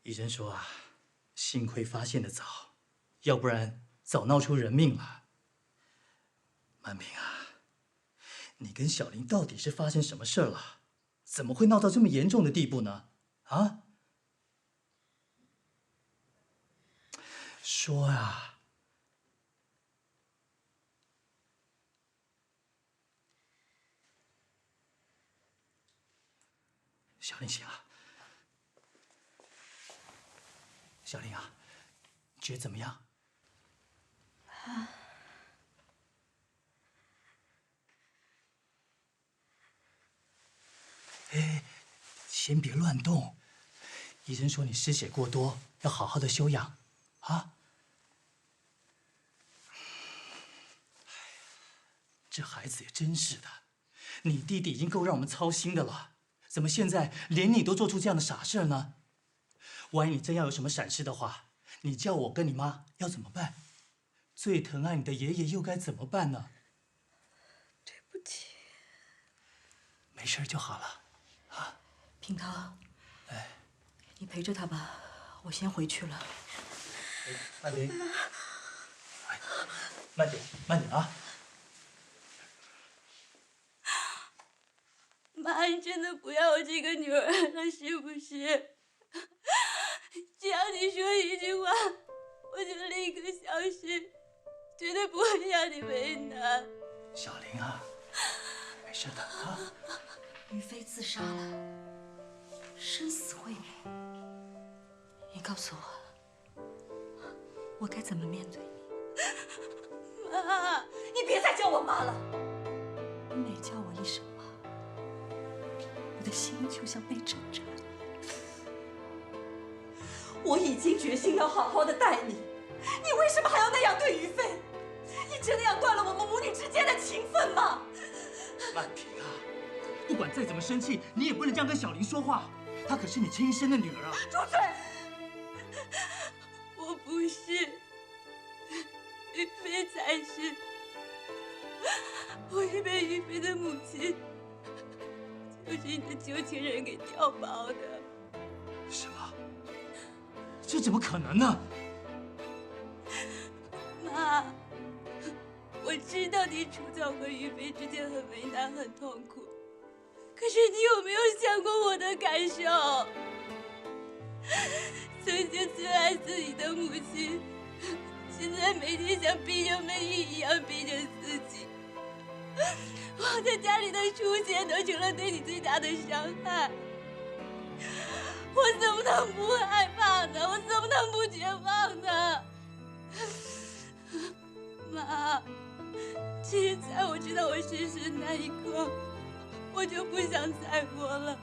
医生说啊，幸亏发现的早，要不然早闹出人命了。曼平啊，你跟小林到底是发生什么事儿了？怎么会闹到这么严重的地步呢？啊？说啊！小林醒了。小林啊，觉得怎么样？啊？哎，先别乱动。医生说你失血过多，要好好的休养，啊？这孩子也真是的，你弟弟已经够让我们操心的了，怎么现在连你都做出这样的傻事呢？万一你真要有什么闪失的话，你叫我跟你妈要怎么办？最疼爱你的爷爷又该怎么办呢？对不起。没事就好了，啊？平涛，哎，你陪着他吧，我先回去了。曼玲，哎，慢点，慢点啊！妈，你真的不要我这个女儿了，是不是？只要你说一句话，我就立刻消失，绝对不会让你为难。小玲啊，没事的啊。于飞自杀了，生死未明。你告诉我，我该怎么面对你？妈，你别再叫我妈了，你每叫我一声妈，我的心就像被针扎。我已经决心要好好的待你，你为什么还要那样对于飞？你真的要断了我们母女之间的情分吗？曼平啊，不管再怎么生气，你也不能这样跟小玲说话，她可是你亲生的女儿啊！住嘴！我不是，于飞才是。我是被于飞的母亲，就是你的旧情人给调包的。什么？这怎么可能呢？妈，我知道你初早和于飞之间很为难、很痛苦，可是你有没有想过我的感受？曾经最爱自己的母亲，现在每天像逼着妹一样逼着自己。我在家里的出现都成了对你最大的伤害。我怎么能不害怕呢？我怎么能不绝望呢？妈，其实在我知道我失事那一刻，我就不想再活了。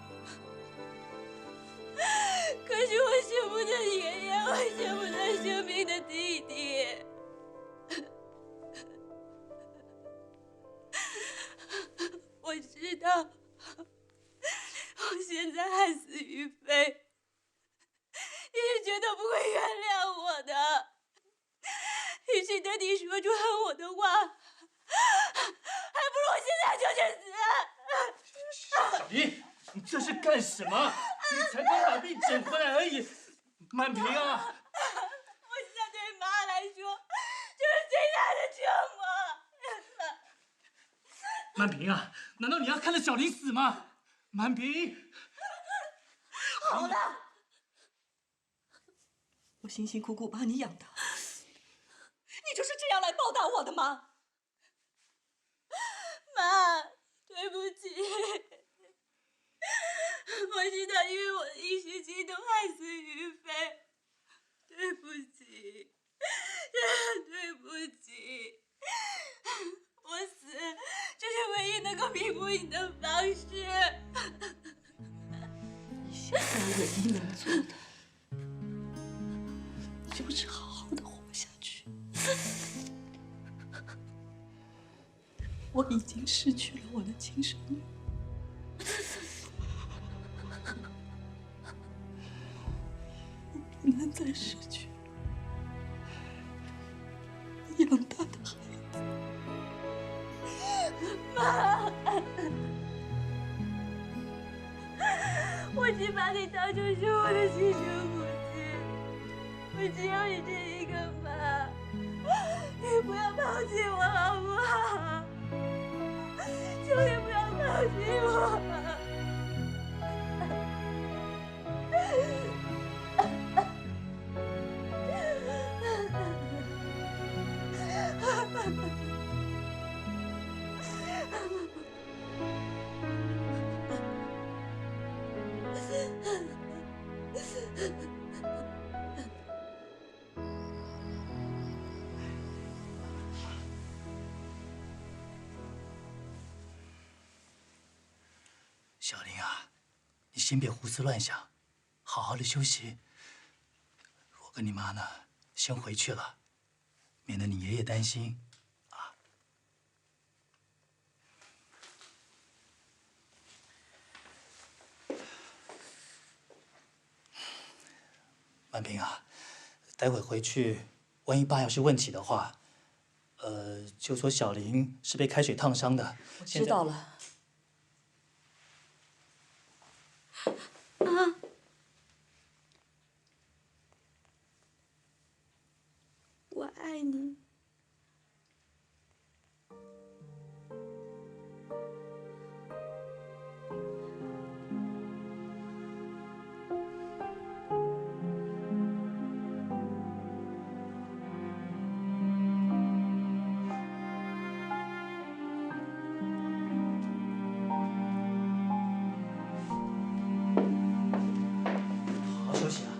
可是我舍不得爷爷，我舍不得生病的弟弟。我知道，我现在害死于飞，你是绝对不会原谅我的。与其等你说出恨我的话，还不如我现在就去死。小玲，你这是干什么？你才刚把病整回来而已。曼平啊！我现在对妈来说就是最大的折磨。曼平啊，难道你要看着小玲死吗？曼平，好了，我辛辛苦苦把你养大，你就是这样来报答我的吗？妈，对不起，我知道因为我的一时激动害死于飞，对不起，对不起。我死，这是唯一能够弥补你的方式。你现在唯一能做的，就是好好的活下去。我已经失去了我的亲生女，我不能再失去养大的孩子。妈，我只把你当成是我的亲生母亲。只有你这一个妈，你不要抛弃我好不好？求你不要抛弃我。小林啊，你先别胡思乱想，好好的休息。我跟你妈呢，先回去了，免得你爷爷担心。曼平啊，待会回去，万一爸要是问起的话，就说小林是被开水烫伤的。我知道了。啊！我爱你。好好休息啊。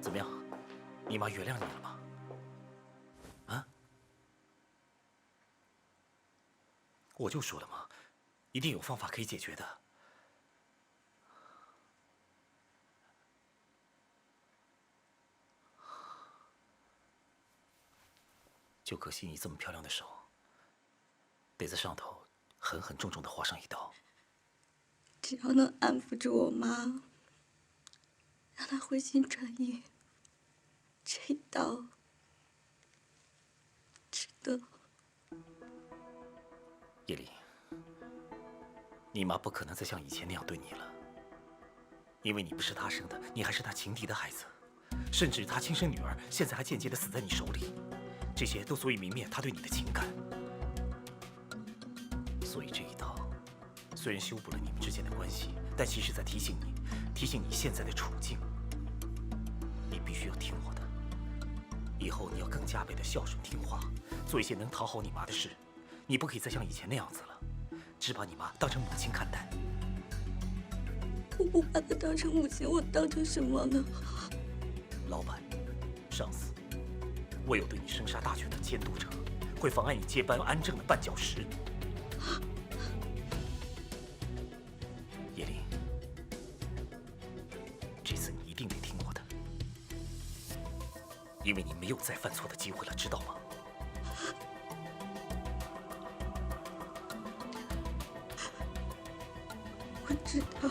怎么样，你妈原谅你了吗？啊？我就说了嘛，一定有方法可以解决的。就可惜你这么漂亮的手，得在上头狠狠重重的划上一刀。只要能安抚住我妈，让她回心转意，这一刀值得。叶琳，你妈不可能再像以前那样对你了，因为你不是她生的，你还是她情敌的孩子，甚至她亲生女儿现在还间接的死在你手里，这些都足以泯灭她对你的情感。所以这一刀虽然修补了你们之间的关系，但其实在提醒你现在的处境。你必须要听我的，以后你要更加倍的孝顺听话，做一些能讨好你妈的事。你不可以再像以前那样子了，只把你妈当成母亲看待。我不把她当成母亲，我当成什么呢？老板、上司，我有对你生杀大权的监督者，会妨碍你接班安正的绊脚石。叶琳，这次你一定得听我的，因为你没有再犯错的机会了，知道吗？我知道。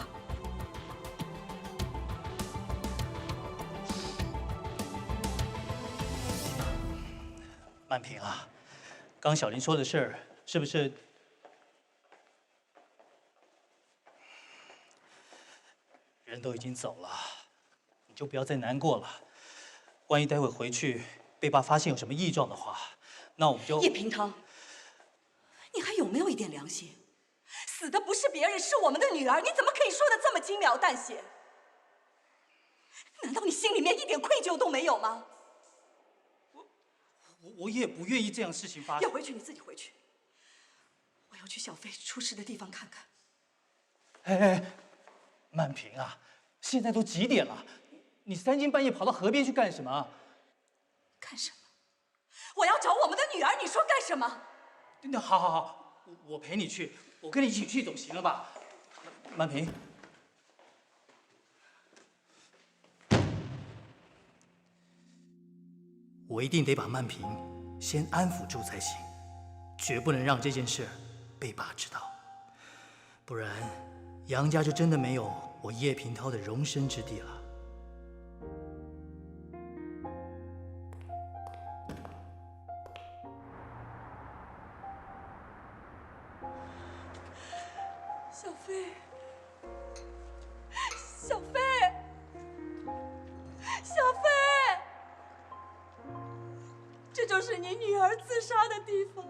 曼平啊，刚小林说的事儿，是不是？人都已经走了，你就不要再难过了。万一待会回去被爸发现有什么异状的话，那我们就……叶平涛，你还有没有一点良心？死的不是别人，是我们的女儿，你怎么可以说的这么轻描淡写？难道你心里面一点愧疚都没有吗？我也不愿意这样事情发生。要回去你自己回去，我要去小飞出事的地方看看。哎，曼平啊，现在都几点了？你三更半夜跑到河边去干什么？干什么？我要找我们的女儿，你说干什么？那好，我陪你去，我跟你一起去总行了吧？曼平，我一定得把曼平先安抚住才行，绝不能让这件事被爸知道，不然杨家就真的没有我叶平涛的容身之地了。小飞，小飞，小飞，这就是你女儿自杀的地方。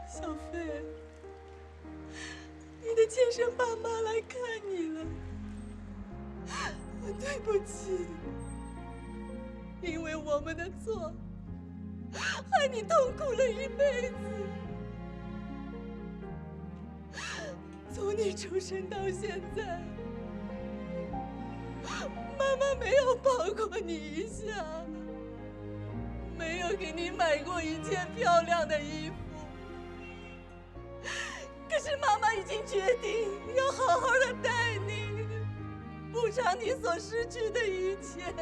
小飞，你的亲生爸妈来看你了，对不起，因为我们的错，害你痛苦了一辈子。从你出生到现在，妈妈没有抱过你一下，没有给你买过一件漂亮的衣服。可是妈妈已经决定要好好的待你，补偿你所失去的一切。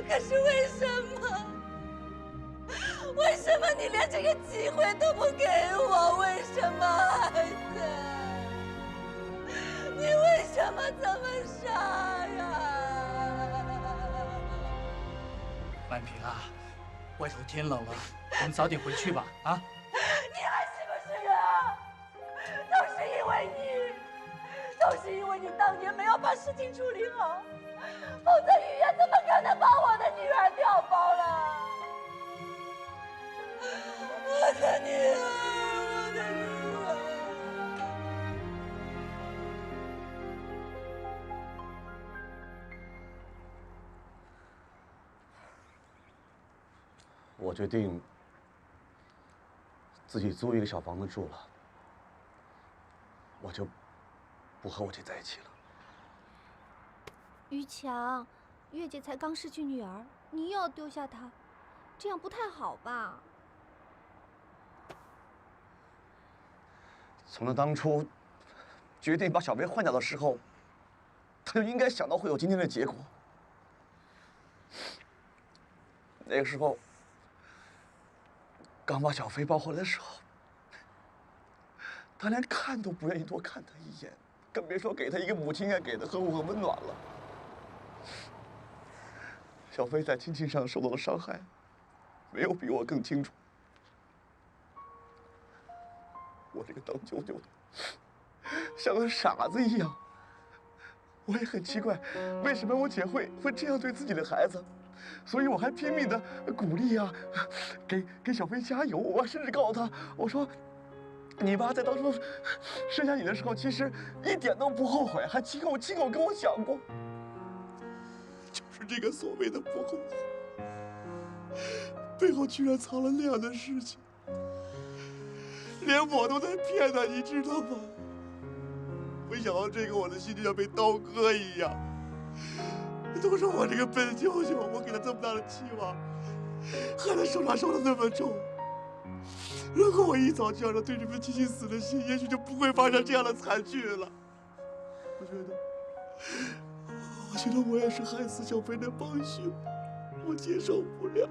可是为什么？为什么你连这个机会都不给我？为什么，孩子？你为什么这么傻呀？满屏啊，外头天冷了，我们早点回去吧。啊！你还是不是人啊？都是因为你，都是因为你当年没有把事情处理好，否则雨燕怎么可能把我的女儿调包了？我的女儿，我的女儿。我决定自己租一个小房子住了，我就不和我姐在一起了。于强，月姐才刚失去女儿，你又要丢下她，这样不太好吧？从他当初决定把小飞换掉的时候，他就应该想到会有今天的结果。那个时候，刚把小飞抱回来的时候，他连看都不愿意多看他一眼，更别说给他一个母亲该给的呵护和温暖了。小飞在亲情上受到的伤害，没有比我更清楚。我这个当舅舅的，像个傻子一样。我也很奇怪，为什么我姐会这样对自己的孩子，所以我还拼命的鼓励啊，给小飞加油。我甚至告诉他，我说，你爸在当初生下你的时候，其实一点都不后悔，还亲口跟我讲过。就是这个所谓的不后悔，背后居然藏了那样的事情。连我都在骗他，你知道吗？我想到这个，我的心就像被刀割一样。都是我这个笨舅舅，我给他这么大的期望，害他受伤受得那么重。如果我一早就让他对这份亲情死了心，也许就不会发生这样的惨剧了。我觉得我也是害死小飞的帮凶，我接受不了。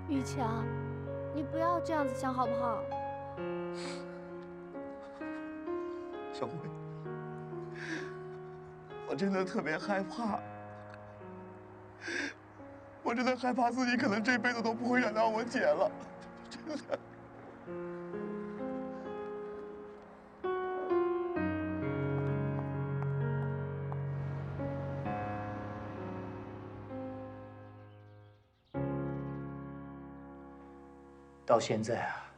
于强，你不要这样子想好不好？小辉，我真的特别害怕，我真的害怕自己可能这辈子都不会原谅我姐了，真的。到现在啊，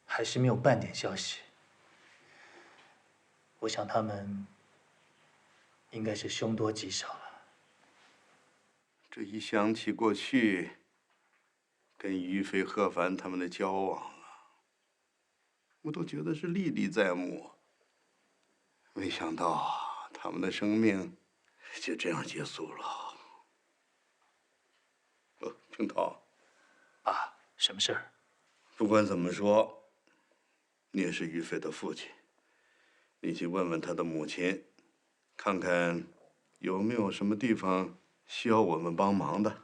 还是没有半点消息。我想他们应该是凶多吉少了。这一想起过去跟于飞、贺凡他们的交往啊，我都觉得是历历在目。没想到他们的生命就这样结束了。平涛，爸，什么事儿？不管怎么说，你也是于飞的父亲，你去问问他的母亲，看看有没有什么地方需要我们帮忙的，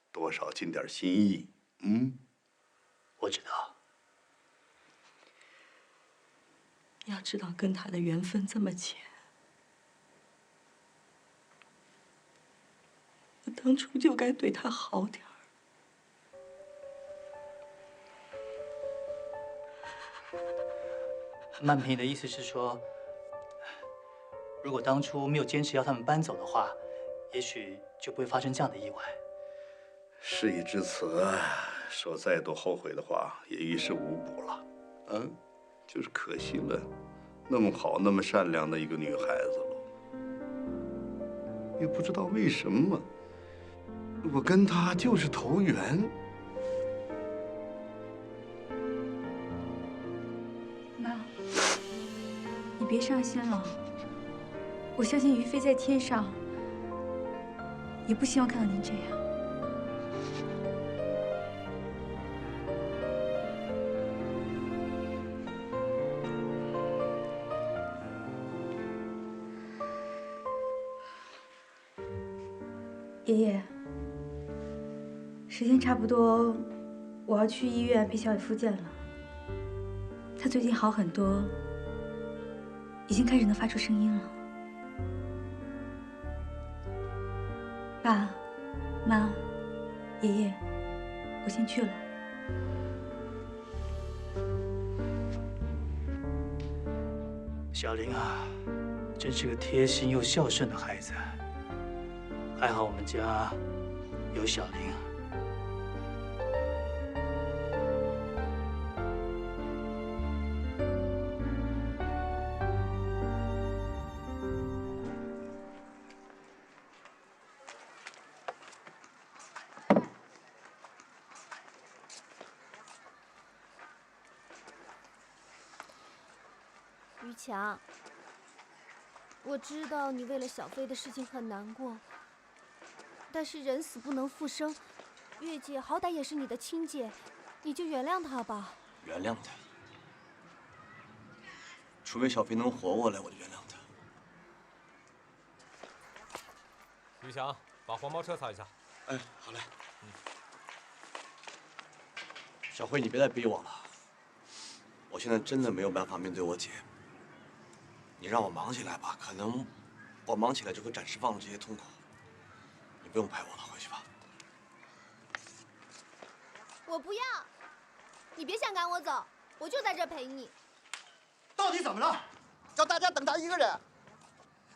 多少尽点心意。嗯，我知道。要知道跟他的缘分这么浅，我当初就该对他好点儿。曼平的意思是说，如果当初没有坚持要他们搬走的话，也许就不会发生这样的意外。事已至此，说再多后悔的话也于事无补了。嗯，就是可惜了，那么好、那么善良的一个女孩子了。也不知道为什么，我跟她就是投缘。妈，你别伤心了。我相信于飞在天上，也不希望看到您这样。爷爷，时间差不多，我要去医院陪小雨复健了。她最近好很多，已经开始能发出声音了。爸、妈、爷爷，我先去了。小玲啊，真是个贴心又孝顺的孩子。还好我们家有小玲啊。于强，我知道你为了小飞的事情很难过，但是人死不能复生，月姐好歹也是你的亲姐，你就原谅她吧。原谅她，除非小飞能活过来，我就原谅她。于强，把黄包车擦一下。哎，好嘞。小辉，你别再逼我了，我现在真的没有办法面对我姐。你让我忙起来吧，可能我忙起来就会暂时忘了这些痛苦。你不用陪我了，回去吧。我不要，你别想赶我走，我就在这陪你。到底怎么了？叫大家等他一个人。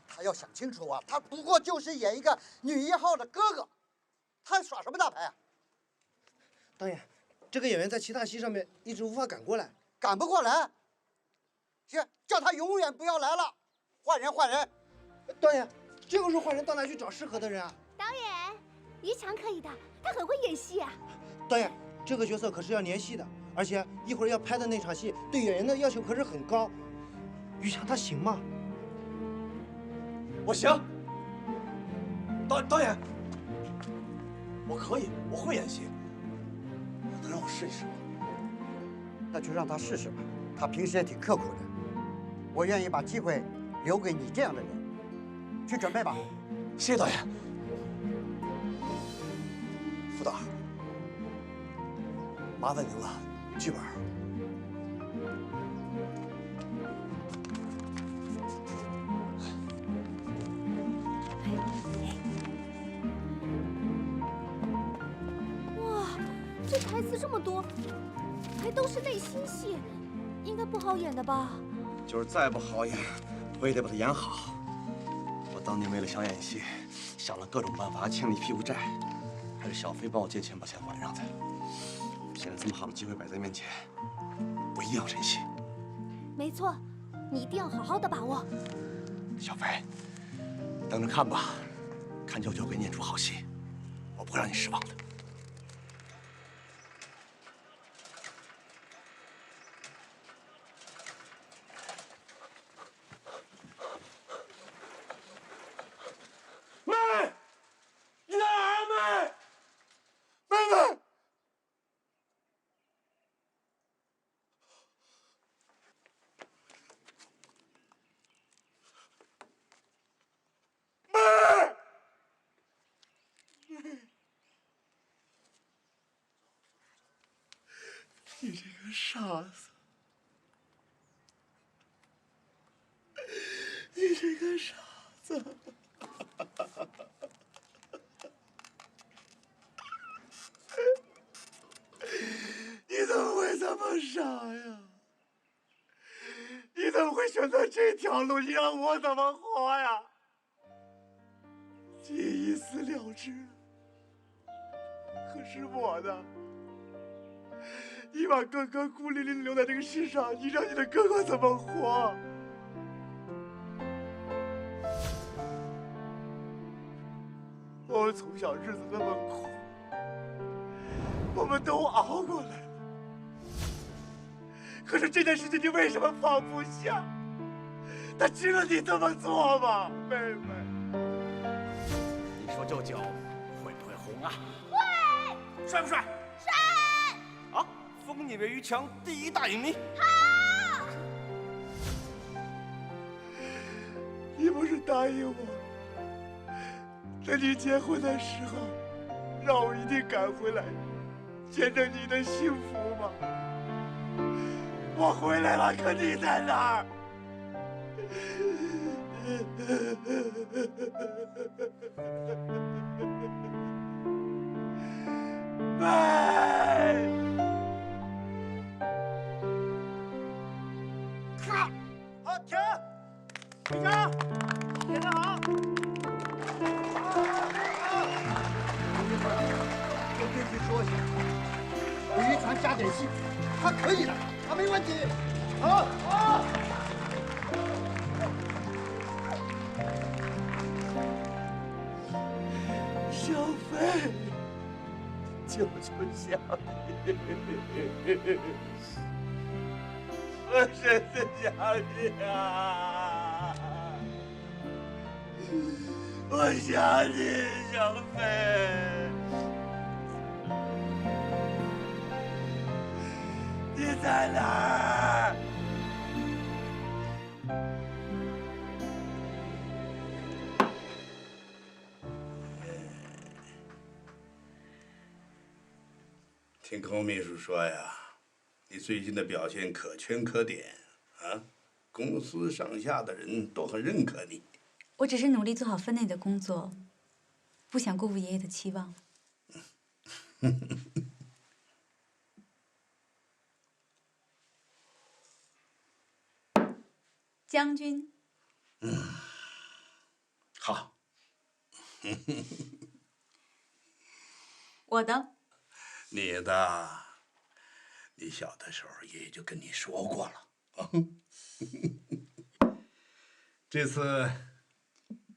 他要想清楚啊，他不过就是演一个女1号的哥哥，他耍什么大牌啊？导演，这个演员在其他戏上面一直无法赶过来。赶不过来，行，叫他永远不要来了，换人换人。导演，这个时候换人到哪去找适合的人啊？导演，于强可以的，他很会演戏啊。导演，这个角色可是要连戏的，而且一会儿要拍的那场戏对演员的要求可是很高。于强他行吗？我行。导演，我可以，我会演戏。能让我试一试吗？那就让他试试吧，他平时也挺刻苦的。我愿意把机会留给你这样的人，去准备吧。谢谢导演。副导，麻烦您了，剧本。哇，这台词这么多，还都是内心戏，应该不好演的吧？就是再不好演，我也得把它演好。我当年为了想演戏，想了各种办法欠了一屁股债，还是小飞帮我借钱把钱还上的。现在这么好的机会摆在面前，我一定要珍惜。没错，你一定要好好的把握。小飞，等着看吧，看舅舅给你演出好戏，我不会让你失望的。妹，你在哪儿啊，妹？妹！个傻子，你是个傻子。你怎么会这么傻呀？你怎么会选择这条路？你让我怎么活呀？你一死了之，可是我呢？你把哥哥孤零零留在这个世上，你让你的哥哥怎么活？我们从小日子那么苦，我们都熬过来了。可是这件事情你为什么放不下？他值得你这么做吗，妹妹？你说舅舅会不会红啊？会。帅不帅？帅。好，封你为于强第1大影迷。好。你不是答应我，等你结婚的时候，让我一定赶回来，见证你的幸福吗？我回来了，可你在哪儿？喂！好，停！于强，练得好。我跟你说一下，于传加点戏，他可以的，他没问题。好，好。小飞，舅舅想你，我真的想你啊！我想你，小飞。你在哪儿？听寇秘书说呀，你最近的表现可圈可点啊，公司上下的人都很认可你。我只是努力做好分内的工作，不想辜负爷爷的期望。将军。好。我的。你的，你小的时候爷爷就跟你说过了啊。这次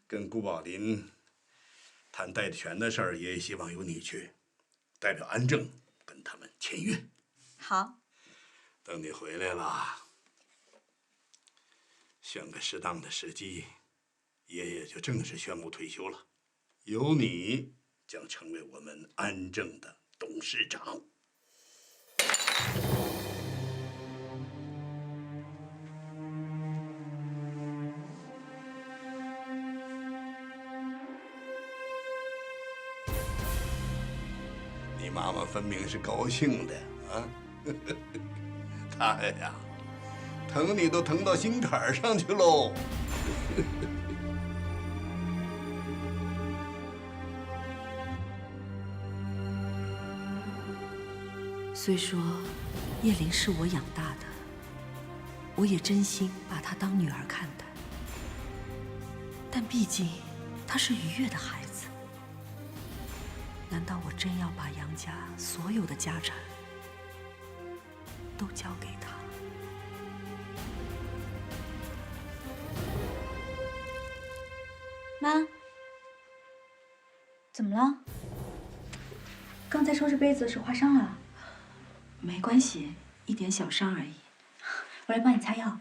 跟顾宝林谈代权的事儿，爷爷希望由你去代表安正跟他们签约。好。等你回来了，选个适当的时机，爷爷就正式宣布退休了，由你将成为我们安正的董事长。你妈妈分明是高兴的啊，她呀，疼你都疼到心坎上去喽。虽说叶玲是我养大的，我也真心把她当女儿看待，但毕竟她是于越的孩子。难道我真要把杨家所有的家产都交给她？妈，怎么了？刚才收拾杯子的时候划伤了。没关系，一点小伤而已。我来帮你擦药。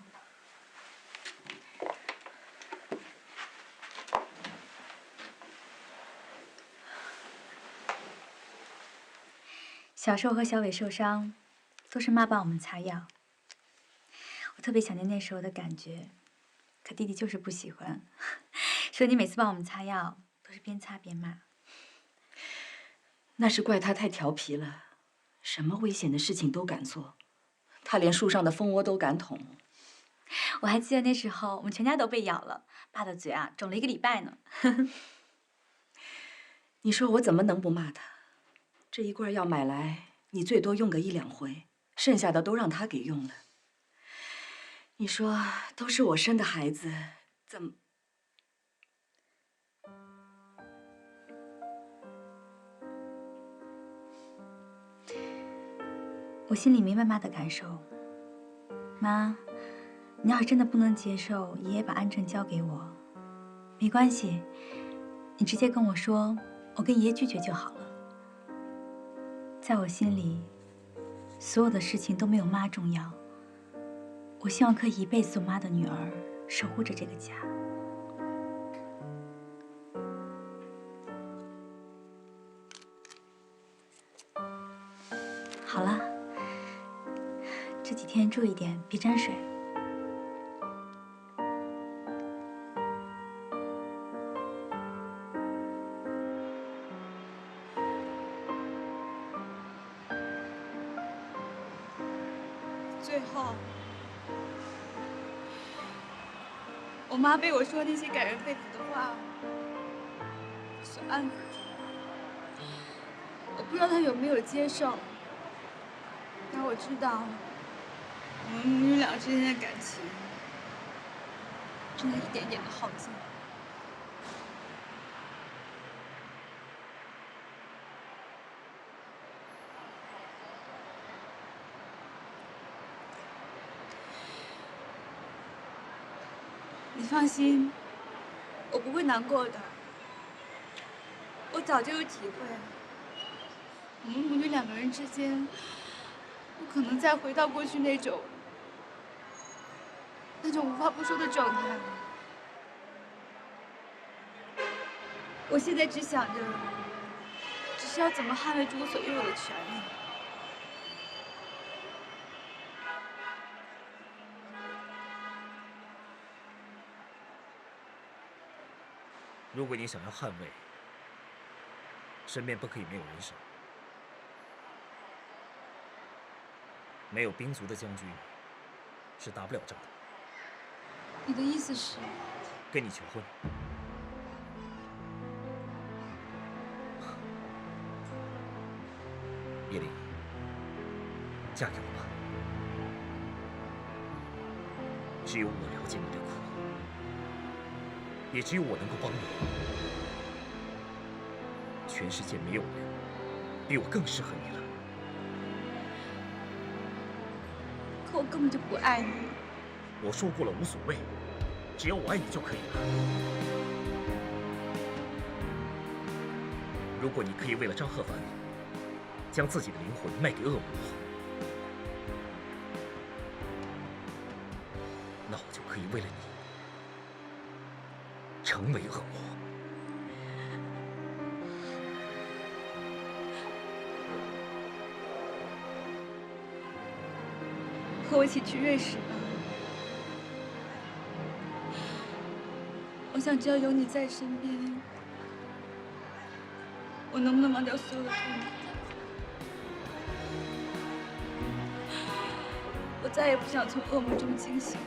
小时候和小伟受伤，都是妈帮我们擦药。我特别想念那时候的感觉，可弟弟就是不喜欢，说你每次帮我们擦药都是边擦边骂。那是怪他太调皮了，什么危险的事情都敢做，他连树上的蜂窝都敢捅。我还记得那时候我们全家都被咬了，爸的嘴啊肿了1个礼拜呢。你说我怎么能不骂他？这一罐药买来，你最多用个1、2回，剩下的都让他给用了。你说都是我生的孩子，怎么？我心里明白妈的感受。妈，你要是真的不能接受爷爷把安正交给我，没关系，你直接跟我说，我跟爷爷拒绝就好了。在我心里，所有的事情都没有妈重要。我希望可以一辈子做妈的女儿，守护着这个家。好了，这几天注意点，别沾水。最后，我妈被我说那些感人肺腑的话所安抚住。我不知道她有没有接受，但我知道，我们母女俩之间的感情正在一点点的耗尽。你放心，我不会难过的。我早就有体会，我们母女2个人之间，不可能再回到过去那种无话不说的状态了。我现在只想着，只是要怎么捍卫住我所拥有的权利。如果你想要捍卫，身边不可以没有人手。没有兵卒的将军是打不了仗的。你的意思是？跟你求婚。叶琳，嫁给我吧。只有我了解你的苦，也只有我能够帮你。全世界没有人比我更适合你了。可我根本就不爱你。我说过了，无所谓，只要我爱你就可以了。如果你可以为了张鹤帆，将自己的灵魂卖给恶魔，那我就可以为了你成为恶魔。和我一起去瑞士吧。我想只要有你在身边，我能不能忘掉所有的痛苦？我再也不想从噩梦中惊醒。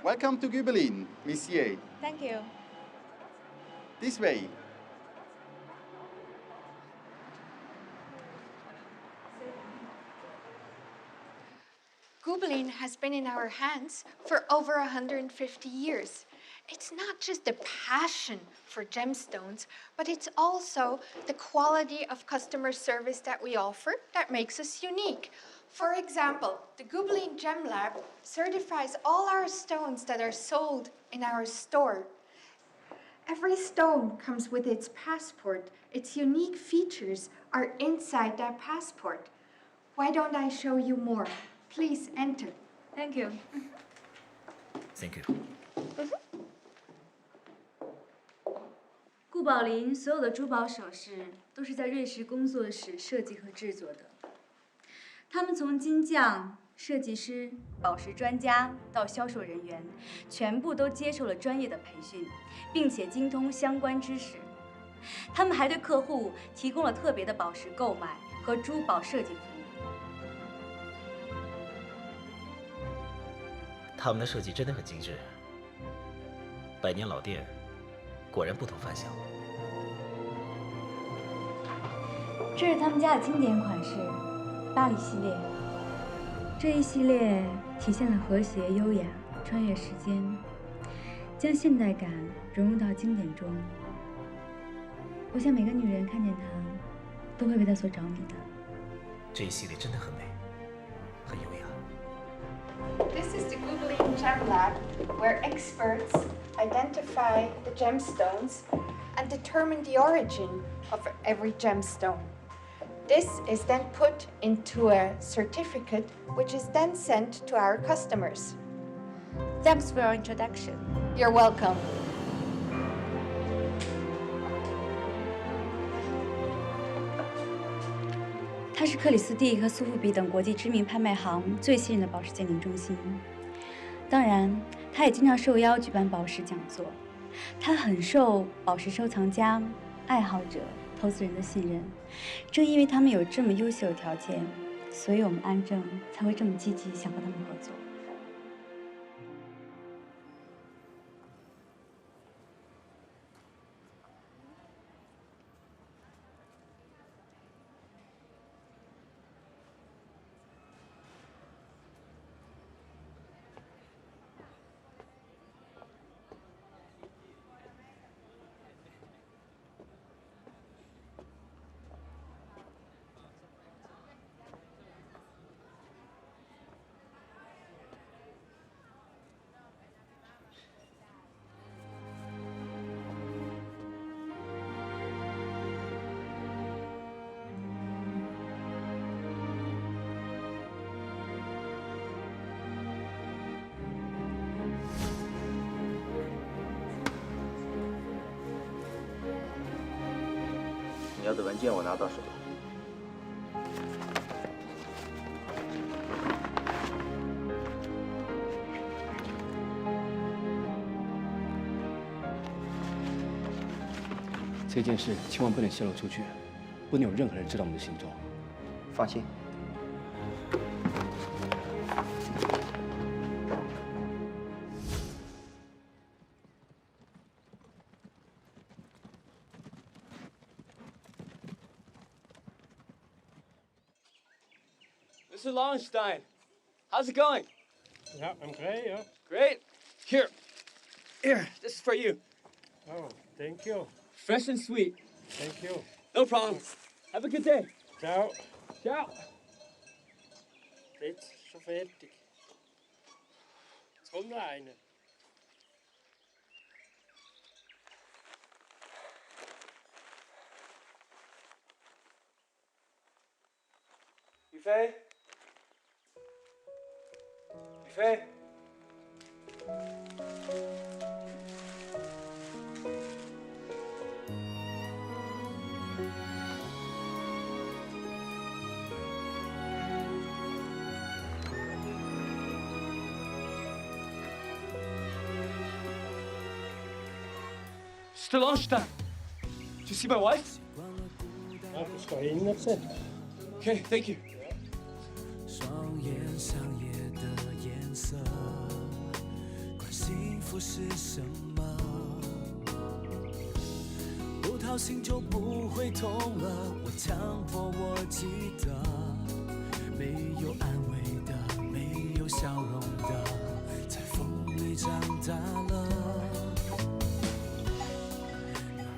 Welcome to Gibelin, Monsieur. Thank you. This way. Gobelin has been in our hands for over 150 years. It's not just the passion for gemstones, but it's also the quality of customer service that we offer that makes us unique. For example, the Gobelin Gem Lab certifies all our stones that are sold in our store. Every stone comes with its passport. Its unique features are inside that passport. Why don't I show you more? Please enter. Thank you. Thank you。顾宝林所有的珠宝首饰都是在瑞士工作室设计和制作的。他们从金匠、设计师、宝石专家到销售人员，全部都接受了专业的培训，并且精通相关知识。他们还对客户提供了特别的宝石购买和珠宝设计服务。他们的设计真的很精致，百年老店，果然不同凡响。这是他们家的经典款式，巴黎系列。这一系列体现了和谐、优雅、穿越时间，将现代感融入到经典中。我想每个女人看见它，都会为它所着迷的。这一系列真的很美，很优雅。This is the Gobelin Gem Lab, where experts identify the gemstones and determine the origin of every gemstone. This is then put into a certificate, which is then sent to our customers. Thanks for your introduction. You're welcome. 它是克里斯蒂和苏富比等国际知名拍卖行最信任的宝石鉴定中心。当然，它也经常受邀举办宝石讲座。它很受宝石收藏家、爱好者、投资人的信任。正因为他们有这么优秀的条件，所以我们安正才会这么积极想和他们合作。你要的文件我拿到手了。这件事千万不能泄露出去，不能有任何人知道我们的行踪。放心。Mr. Lowenstein, how's it going? Yeah, I'm great, yeah. Great. Here, this is for you. Oh, thank you. Fresh and sweet. Thank you. No problem. Have a good day. Ciao. Ciao. Lidt så fattig. Trumlegne. 雨飞，雨飞，Mr. Lowenstein, did you see my wife? Ja, du skal ind og sætte. Okay, thank you. 双眼像夜的颜色，管幸福是什么。好心就不会痛了。我强迫我记得，没有安慰的，没有笑容的，在风里长大了。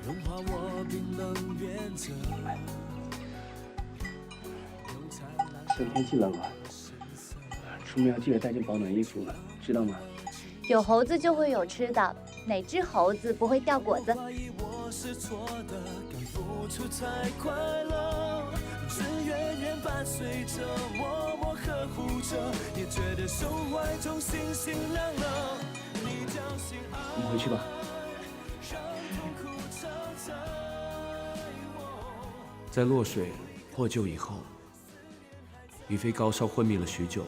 融化我冰冷原则。趁天气冷了，出门要记得带件保暖衣服，知道吗？有猴子就会有吃的，哪只猴子不会掉果子？是错的，敢付出才快乐，只远远伴随着，默默呵护着，也觉得胸怀中星星亮了。你叫醒爱，我们回去吧。在落水获救以后，于飞高烧昏迷了许久。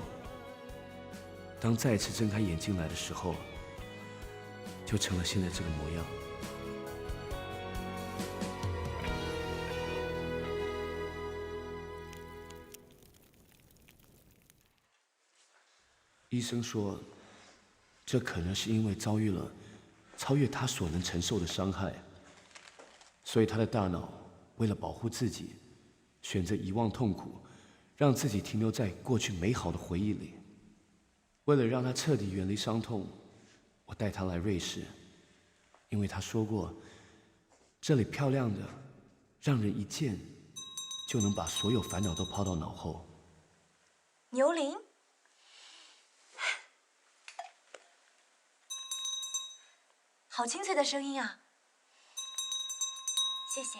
当再次睁开眼睛来的时候，就成了现在这个模样。医生说，这可能是因为遭遇了超越他所能承受的伤害，所以他的大脑为了保护自己，选择遗忘痛苦，让自己停留在过去美好的回忆里。为了让他彻底远离伤痛，我带他来瑞士，因为他说过，这里漂亮的，让人一见就能把所有烦恼都抛到脑后。牛铃。好清脆的声音啊！谢谢。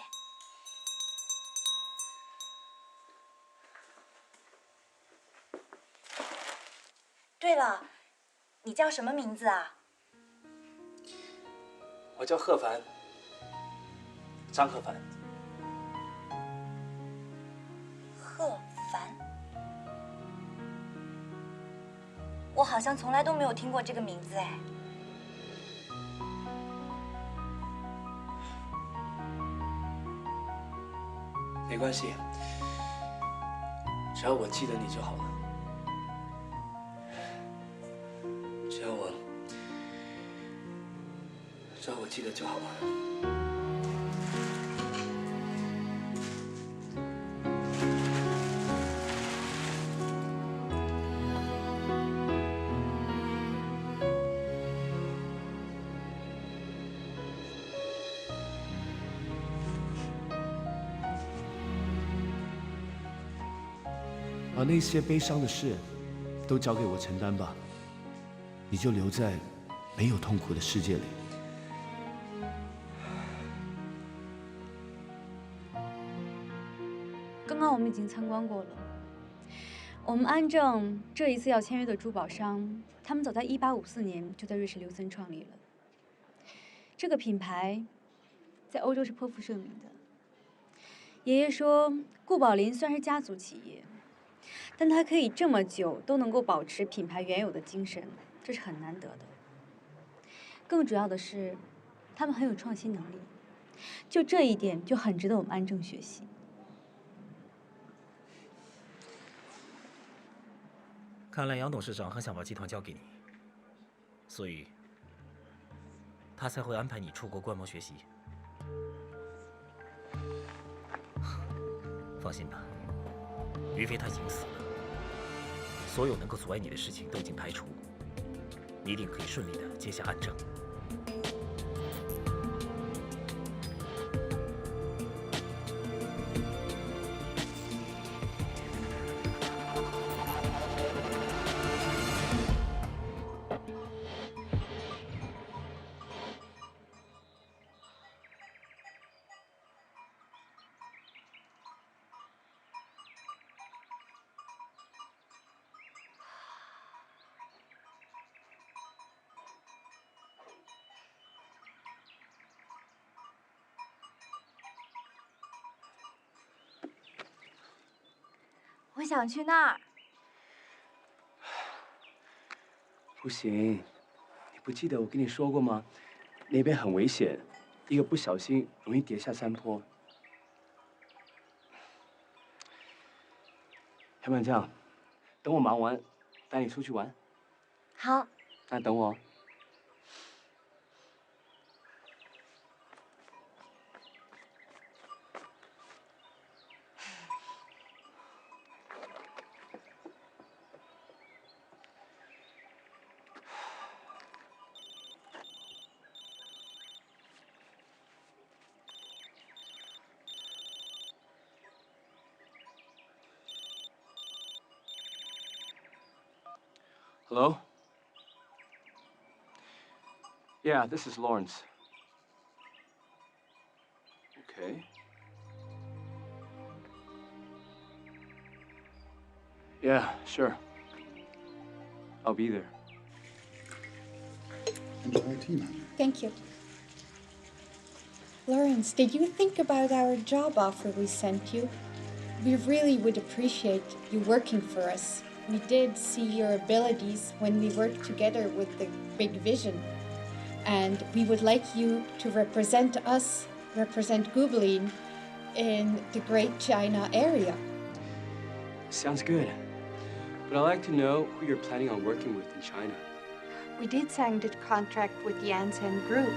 对了，你叫什么名字啊？我叫贺凡，张贺凡。贺凡，我好像从来都没有听过这个名字哎。没关系，只要我记得你就好了。只要我记得就好了。把那些悲伤的事都交给我承担吧，你就留在没有痛苦的世界里。刚刚我们已经参观过了。我们安正这一次要签约的珠宝商，他们早在1854年就在瑞士琉森创立了。这个品牌在欧洲是颇负盛名的。爷爷说，顾宝林虽然是家族企业，但他可以这么久都能够保持品牌原有的精神，这是很难得的。更主要的是，他们很有创新能力，就这一点就很值得我们安正学习。看来杨董事长很想把集团交给你，所以他才会安排你出国观摩学习。放心吧，于飞他已经死了，所有能够阻碍你的事情都已经排除，你一定可以顺利的接下安正。我想去那儿。不行，你不记得我跟你说过吗？那边很危险，一个不小心容易跌下山坡。要不然这样，等我忙完，带你出去玩。好。那等我哦。Hello? Yeah, this is Lawrence. Okay. Yeah, sure. I'll be there. Enjoy tea, man. Thank you. Lawrence, did you think about our job offer we sent you? We really would appreciate you working for us. We did see your abilities when we worked together with the big vision. And we would like you to represent us, represent Guilin in the Great China area. Sounds good. But I'd like to know who you're planning on working with in China. We did sign the contract with the Ansen Group.